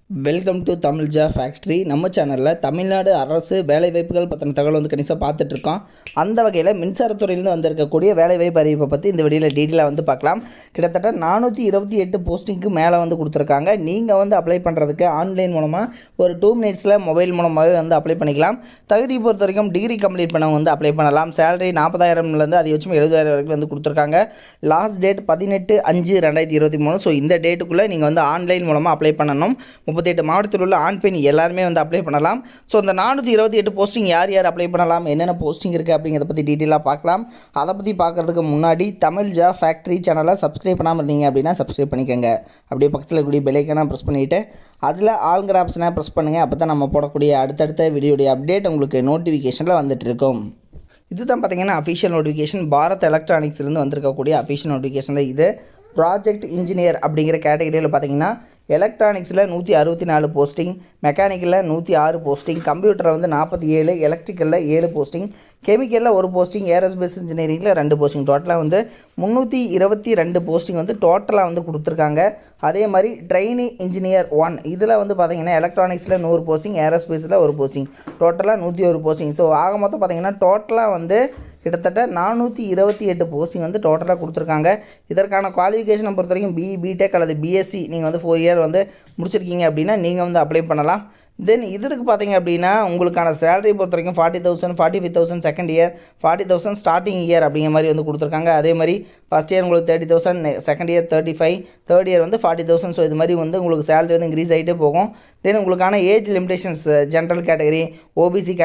Welcome to Tamil ஜா factory. நம்ம சேனலில் தமிழ்நாடு அரசு வேலைவாய்ப்புகள் பற்றின தகவல் வந்து கணிசமாக பார்த்துட்ருக்கோம். அந்த வகையில் மின்சாரத்துறையிலேருந்து வந்திருக்கக்கூடிய வேலைவாய்ப்பு அறிவிப்பை பற்றி இந்த வீடியோவில் டீட்டெயிலாக வந்து பார்க்கலாம். கிட்டத்தட்ட 428 போஸ்டிங்க்கு மேலே வந்து கொடுத்துருக்காங்க. நீங்கள் வந்து அப்ளை பண்ணுறதுக்கு ஆன்லைன் மூலமாக ஒரு 2 மினிட்ஸில் மொபைல் மூலமாகவே வந்து அப்ளை பண்ணிக்கலாம். தகுதி பொறுத்த வரைக்கும் டிகிரி கம்ப்ளீட் பண்ணவங்க வந்து அப்ளை பண்ணலாம். சேலரி 40,000லேருந்து அதிகபட்சம் 70,000 வரைக்கும் வந்து கொடுத்துருக்காங்க. Last date 18/5/2023. ஸோ இந்த டேட்டுக்குள்ளே நீங்கள் வந்து ஆன்லைன் மூலமாக அப்ளை பண்ணணும். 38 மாவட்டத்தில் உள்ள ஆண் பெண் எல்லாருமே வந்து அப்ளை பண்ணலாம். ஸோ இந்த 428 போஸ்டிங் யார் யார் அப்ளை பண்ணலாம், என்னென்ன போஸ்டிங் இருக்குது அப்படிங்கிறத பற்றி டீட்டெயிலாக பார்க்கலாம். அதை பற்றி பார்க்குறதுக்கு முன்னாடி தமிழ் ஜா ஃபேக்ட்ரி சேனலை சப்ஸ்கிரைப் பண்ணாமல் இருந்தீங்க அப்படின்னா சப்ஸ்கிரைப் பண்ணிக்கோங்க. அப்படியே பக்கத்தில் இருக்கக்கூடிய பெல் ஐக்கானை ப்ரெஸ் பண்ணிவிட்டு அதில் ஆளுங்கிற ஆப்ஷனை ப்ரெஸ் பண்ணுங்கள். அப்போ தான் நம்ம போடக்கூடிய அடுத்தடுத்த வீடியோடைய அப்டேட் உங்களுக்கு நோட்டிஃபிகேஷனில் வந்துட்டு இருக்கும். இதுதான் பார்த்தீங்கன்னா அஃபிஷியல் நோட்டிஃபிகேஷன். பாரத் எலக்ட்ரானிக்ஸ்லேருந்து வந்திருக்கக்கூடிய அஃபிஷியல் நோட்டிஃபிகேஷனில் இது ப்ராஜெக்ட் இன்ஜினியர் அப்படிங்கிற கேட்டகரியில் பார்த்தீங்கன்னா எலக்ட்ரானிக்ஸில் 164 போஸ்டிங், மெக்கானிக்கலில் 106 போஸ்டிங், கம்ப்யூட்டரில் வந்து 47, எலக்ட்ரிக்கலில் 7 போஸ்டிங், கெமிக்கலில் 1 போஸ்டிங், ஏரோஸ்பேஸ் இன்ஜினியரிங்கில் 2 போஸ்டிங், டோட்டலாக வந்து 322 போஸ்டிங் வந்து டோட்டலாக வந்து கொடுத்துருக்காங்க. அதே மாதிரி ட்ரெயினி இன்ஜினியர் 1 இதில் வந்து பார்த்திங்கன்னா எலக்ட்ரானிக்ஸில் 100 போஸ்டிங், ஏரோஸ்பேஸில் 1 போஸ்டிங், டோட்டலாக 101 போஸ்டிங். ஸோ ஆக மொத்தம் பார்த்திங்கன்னா டோட்டலாக வந்து கிட்டத்தட்ட 428 போஸ்டிங் வந்து டோட்டலாக கொடுத்துருக்காங்க. இதற்கான குவாலிஃபிகேஷனை பொறுத்த வரைக்கும் பிடெக் அல்லது பிஎஸ்சி நீங்கள் வந்து 4 இயர் வந்து முடிச்சிருக்கீங்க அப்படின்னா நீங்கள் வந்து அப்ளை பண்ணலாம். தென் இதற்கு பார்த்தீங்க அப்படின்னா உங்களுக்கான சேலரி பொறுத்த வரைக்கும் 40,000, 45,000 செகண்ட் இயர், 40,000 ஸ்டார்டிங் இயர் அப்படிங்கிற மாதிரி வந்து கொடுத்துருக்காங்க. அதே மாதிரி ஃபஸ்ட் இயர் உங்களுக்கு 30,000, செகண்ட் இயர் 35, தேர்ட் இயர் வந்து 40,000. ஸோ இது மாதிரி வந்து உங்களுக்கு சேலரி வந்து இன்க்ரீஸ் ஆகிட்டே போகும். தென் உங்களுக்கான age limitations general category, OBC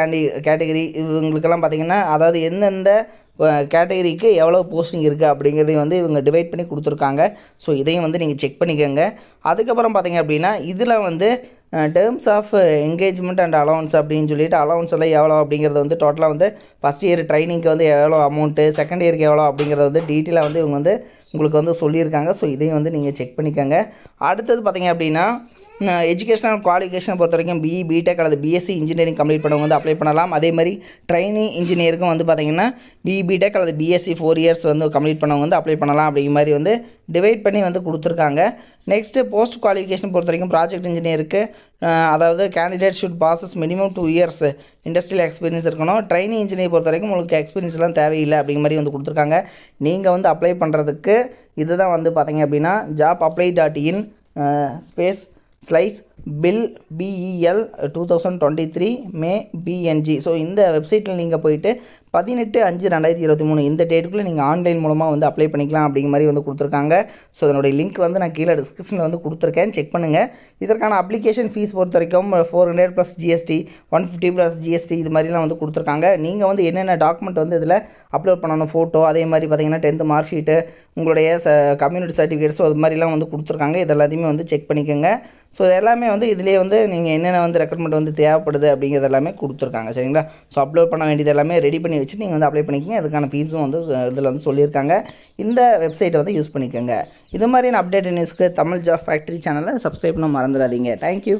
category இவங்களுக்கெல்லாம் பார்த்தீங்கன்னா அதாவது எந்தெந்த கேட்டகரிக்கு எவ்வளோ போஸ்டிங் இருக்குது அப்படிங்கிறதையும் வந்து இவங்க டிவைட் பண்ணி கொடுத்துருக்காங்க. ஸோ இதையும் வந்து நீங்கள் செக் பண்ணிக்கோங்க. அதுக்கப்புறம் பார்த்தீங்க அப்படின்னா இதில் வந்து terms of engagement and allowance அப்படின்னு சொல்லிட்டு அலவன்ஸ் எல்லாம் எவ்வளோ அப்படிங்கிறது வந்து டோட்டலாக வந்து ஃபஸ்ட் இயர் ட்ரைனிங்க்கு வந்து எவ்வளோ அமௌண்ட்டு, செகண்ட் இயருக்கு எவ்வளோ அப்படிங்கிறத வந்து டீட்டெயிலாக வந்து இவங்க வந்து உங்களுக்கு வந்து சொல்லியிருக்காங்க. ஸோ இதையும் வந்து நீங்கள் செக் பண்ணிக்கோங்க. அடுத்தது பார்த்தீங்க அப்படின்னா எஜுகேஷனல் குவாலிஃபிகேஷனை பொறுத்த வரைக்கும் பிடெக் அல்லது பிஎஸ்சி இன்ஜினியரிங் கம்ப்ளீட் பண்ணவங்க வந்து அப்ளை பண்ணலாம். அதே மாதிரி ட்ரைனி இன்ஜினியருக்கும் வந்து பார்த்திங்கன்னா பிடெக் அல்லது பிஎஸ்சி 4 இயர்ஸ் வந்து கம்ப்ளீட் பண்ணவங்க வந்து அப்ளை பண்ணலாம் அப்படிங்கிற மாதிரி வந்து டிவைட் பண்ணி வந்து கொடுத்துருக்காங்க. நெக்ஸ்ட்டு போஸ்ட் குவாலிஃபிகேஷன் பொறுத்த வரைக்கும் ப்ராஜெக்ட் இன்ஜினியருக்கு அதாவது candidate should bosses minimum 2 years industrial experience இருக்கணும். ட்ரைனி இன்ஜினியர் பொறுத்த வரைக்கும் உங்களுக்கு எக்ஸ்பீரியன்ஸ்லாம் தேவையில்லை அப்படிங்கிற மாதிரி வந்து கொடுத்துருக்காங்க. நீங்கள் வந்து அப்ளை பண்ணுறதுக்கு இதுதான் வந்து பார்த்தீங்க அப்படின்னா jobapply.in space slice bill BEL 2023 மே BNG. ஸோ இந்த வெப்சைட்டில் நீங்கள் போயிட்டு 18/5/2023 இந்த டேட்டுக்குள்ளே நீங்கள் ஆன்லைன் மூலமாக வந்து அப்ளை பண்ணிக்கலாம் அப்படிங்கிற மாதிரி வந்து கொடுத்துருக்காங்க. ஸோ அதனுடைய லிங்க் வந்து நான் கீழே டிஸ்கிரிப்ஷனில் வந்து கொடுத்துருக்கேன், செக் பண்ணுங்கள். இதற்கான அப்ளிகேஷன் ஃபீஸ் பொறுத்த வரைக்கும் 400 + GST, 150 + GST இது மாதிரிலாம் வந்து கொடுத்துருக்காங்க. நீங்கள் வந்து என்னென்ன டாக்குமெண்ட் வந்து இதில் அப்லோட் பண்ணணும், ஃபோட்டோ, அதே மாதிரி பார்த்தீங்கன்னா 10th மார்க் ஷீட்டு, உங்களுடைய கம்யூனிட்டி சர்டிஃபிகேட்ஸோ அது மாதிரிலாம் வந்து கொடுத்துருக்காங்க. இது எல்லாத்தையுமே வந்து செக் பண்ணிக்கோங்க. ஸோ இது எல்லாமே வந்து இதிலே வந்து நீங்கள் என்னென்ன வந்து ரெக்கமெண்ட் வந்து தேவைப்படுது அப்படிங்கிறது எல்லாமே கொடுத்துருக்காங்க, சரிங்களா? ஸோ அப்லோட் பண்ண வேண்டியது எல்லாமே ரெடி பண்ணி வச்சு நீங்கள் வந்து அப்ளை பண்ணிக்கோங்க. அதுக்கான ஃபீஸும் வந்து இதில் வந்து சொல்லியிருக்காங்க. இந்த வெப்சைட்டை வந்து யூஸ் பண்ணிக்கோங்க. இது மாதிரியான அப்டேட் நியூஸ்க்கு தமிழ் ஜாப் ஃபேக்ட்ரி சேனலை சப்ஸ்கிரைப் பண்ண மறந்துடாதீங்க. தேங்க்யூ.